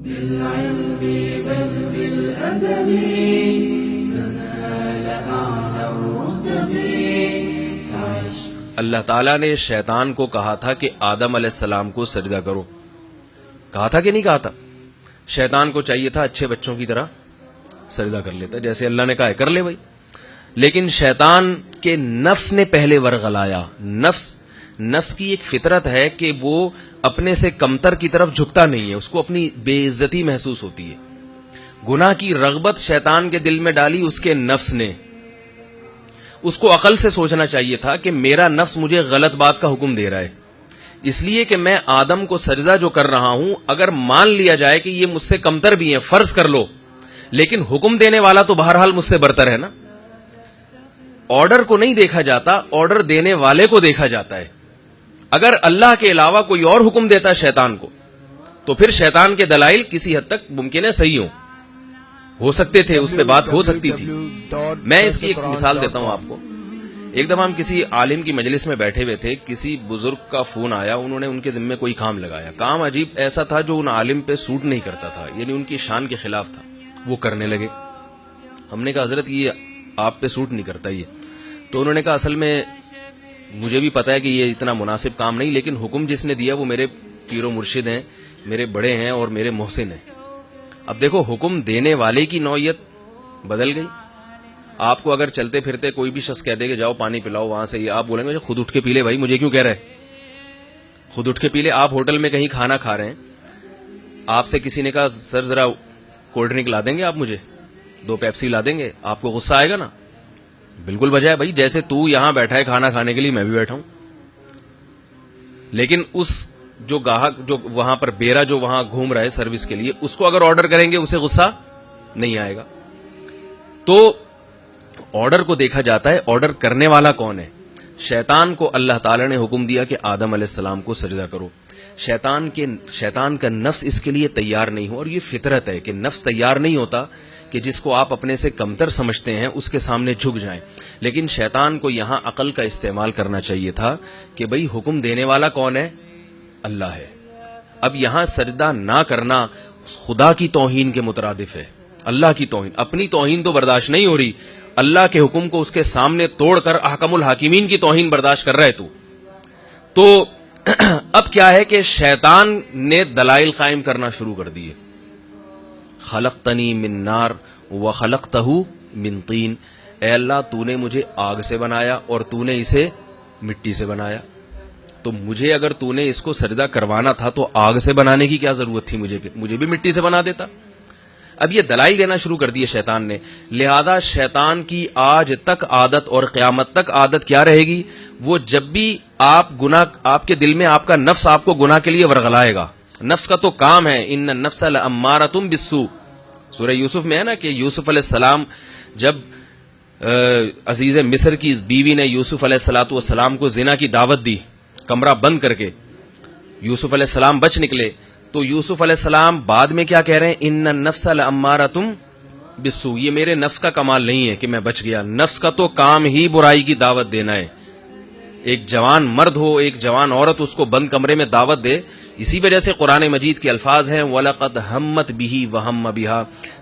بالعلم بل بالأدب تنال أعلى الرتب فعش. اللہ تعالیٰ نے شیطان کو کہا تھا کہ آدم علیہ السلام کو سجدہ کرو. کہا تھا کہ نہیں کہا تھا؟ شیطان کو چاہیے تھا اچھے بچوں کی طرح سجدہ کر لیتا، جیسے اللہ نے کہا ہے کر لے بھائی. لیکن شیطان کے نفس نے پہلے ورغلایا. نفس کی ایک فطرت ہے کہ وہ اپنے سے کمتر کی طرف جھکتا نہیں ہے، اس کو اپنی بے عزتی محسوس ہوتی ہے. گناہ کی رغبت شیطان کے دل میں ڈالی اس کے نفس نے. اس کو عقل سے سوچنا چاہیے تھا کہ میرا نفس مجھے غلط بات کا حکم دے رہا ہے، اس لیے کہ میں آدم کو سجدہ جو کر رہا ہوں، اگر مان لیا جائے کہ یہ مجھ سے کمتر بھی ہیں، فرض کر لو، لیکن حکم دینے والا تو بہرحال مجھ سے برتر ہے نا. آرڈر کو نہیں دیکھا جاتا، آرڈر دینے والے کو دیکھا جاتا ہے. اگر اللہ کے علاوہ کوئی اور حکم دیتا شیطان کو تو پھر شیطان کے دلائل کسی حد تک ممکن ہے صحیح ہو سکتے تھے، اس پہ بات ہو سکتی تھی. میں اس کی ایک مثال دیتا ہوں آپ کو. ایک دفعہ ہم کسی عالم کی مجلس میں بیٹھے ہوئے تھے، کسی بزرگ کا فون آیا، انہوں نے ان کے ذمے کوئی کام لگایا. کام عجیب ایسا تھا جو ان عالم پہ سوٹ نہیں کرتا تھا، یعنی ان کی شان کے خلاف تھا. وہ کرنے لگے. ہم نے کہا حضرت یہ آپ پہ سوٹ نہیں کرتا یہ. تو انہوں نے کہا اصل میں مجھے بھی پتا ہے کہ یہ اتنا مناسب کام نہیں، لیکن حکم جس نے دیا وہ میرے پیر و مرشد ہیں، میرے بڑے ہیں اور میرے محسن ہیں. اب دیکھو حکم دینے والے کی نوعیت بدل گئی. آپ کو اگر چلتے پھرتے کوئی بھی شخص کہہ دے کہ جاؤ پانی پلاؤ وہاں سے، یہ آپ بولیں گے خود اٹھ کے پی لے بھائی، مجھے کیوں کہہ رہے، خود اٹھ کے پی لے. آپ ہوٹل میں کہیں کھانا کھا رہے ہیں، آپ سے کسی نے کہا سر ذرا کولڈ ڈرنک لا دیں گے آپ مجھے، 2 پیپسی لا دیں گے، آپ کو غصہ آئے گا نا؟ بالکل بجائے بھائی، جیسے تو یہاں بیٹھا ہے کھانا کھانے کے لیے میں بھی بیٹھا ہوں. لیکن اس جو گاہک جو وہاں پر بیرا جو وہاں گھوم رہا ہے سروس کے لیے، اس کو اگر آرڈر کریں گے اسے غصہ نہیں آئے گا. تو آرڈر کو دیکھا جاتا ہے، آرڈر کرنے والا کون ہے. شیطان کو اللہ تعالی نے حکم دیا کہ آدم علیہ السلام کو سجدہ کرو. شیطان کا نفس اس کے لیے تیار نہیں ہو، اور یہ فطرت ہے کہ نفس تیار نہیں ہوتا کہ جس کو آپ اپنے سے کمتر سمجھتے ہیں اس کے سامنے جھک جائیں. لیکن شیطان کو یہاں عقل کا استعمال کرنا چاہیے تھا کہ بھئی حکم دینے والا کون ہے؟ اللہ ہے. اب یہاں سجدہ نہ کرنا خدا کی توہین کے مترادف ہے. اللہ کی توہین، اپنی توہین تو برداشت نہیں ہو رہی، اللہ کے حکم کو اس کے سامنے توڑ کر احکم الحاکمین کی توہین برداشت کر رہے تو اب کیا ہے کہ شیطان نے دلائل قائم کرنا شروع کر دیے. خلقتنی من نار وخلقتہ من طین. اے اللہ تو نے مجھے آگ سے بنایا اور تو نے اسے مٹی سے بنایا، تو مجھے اگر تو نے اس کو سجدہ کروانا تھا تو آگ سے بنانے کی کیا ضرورت تھی؟ مجھے بھی مٹی سے بنا دیتا. اب یہ دلائل دینا شروع کر دیے شیطان نے. لہذا شیطان کی آج تک عادت اور قیامت تک عادت کیا رہے گی؟ وہ جب بھی آپ کے دل میں آپ کا نفس آپ کو گناہ کے لیے ورغلائے گا. نفس کا تو کام ہے، ان النفس لامارۃ بالسوء. سورہ یوسف میں ہے نا کہ یوسف علیہ السلام جب عزیز مصر کی بیوی نے یوسف علیہ السلام کو زنا کی دعوت دی کمرہ بند کر کے، یوسف علیہ السلام بچ نکلے، تو یوسف علیہ السلام بعد میں کیا کہہ رہے ہیں؟ ان النفس لامارۃ بالسوء. یہ میرے نفس کا کمال نہیں ہے کہ میں بچ گیا، نفس کا تو کام ہی برائی کی دعوت دینا ہے. ایک جوان مرد ہو، ایک جوان عورت اس کو بند کمرے میں دعوت دے. اسی وجہ سے قرآن مجید کے الفاظ ہیں وَلَقَدْ هَمَّتْ بِهِ وَهَمَّ بِهَا.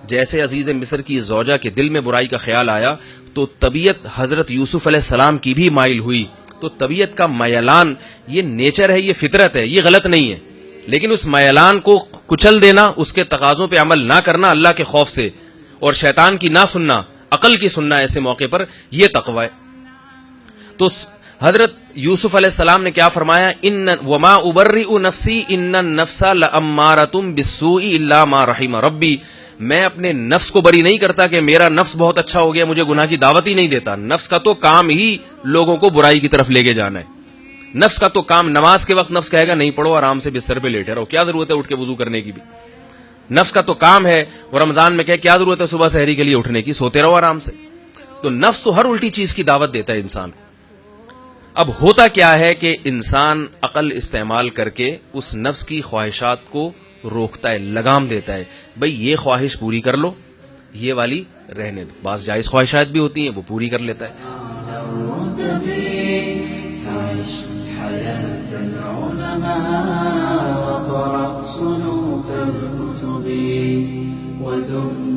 جیسے عزیز مصر کی زوجہ کے دل میں برائی کا خیال آیا تو طبیعت حضرت یوسف علیہ السلام کی بھی مائل ہوئی. تو طبیعت کا میلان یہ نیچر ہے، یہ فطرت ہے، یہ غلط نہیں ہے. لیکن اس میلان کو کچل دینا، اس کے تقاضوں پہ عمل نہ کرنا اللہ کے خوف سے، اور شیطان کی نہ سننا، عقل کی سننا ایسے موقع پر، یہ تقوی ہے. تو حضرت یوسف علیہ السلام نے کیا فرمایا؟ ان وما ابرئ نفسی ان النفس لامارۃ بالسوء الا ما رحم ربی. میں اپنے نفس کو بری نہیں کرتا کہ میرا نفس بہت اچھا ہو گیا مجھے گناہ کی دعوت ہی نہیں دیتا. نفس کا تو کام ہی لوگوں کو برائی کی طرف لے کے جانا ہے. نفس کا تو کام، نماز کے وقت نفس کہے گا نہیں پڑھو، آرام سے بستر پہ لیٹے رہو، کیا ضرورت ہے اٹھ کے وضو کرنے کی بھی. نفس کا تو کام ہے، اور رمضان میں کیا ضرورت ہے صبح سحری کے لیے اٹھنے کی، سوتے رہو آرام سے. تو نفس تو ہر الٹی چیز کی دعوت دیتا ہے انسان. اب ہوتا کیا ہے کہ انسان عقل استعمال کر کے اس نفس کی خواہشات کو روکتا ہے، لگام دیتا ہے. بھئی یہ خواہش پوری کر لو، یہ والی رہنے دو. بعض جائز خواہشات بھی ہوتی ہیں وہ پوری کر لیتا ہے. العلماء وقرأ صنوف الكتب ثم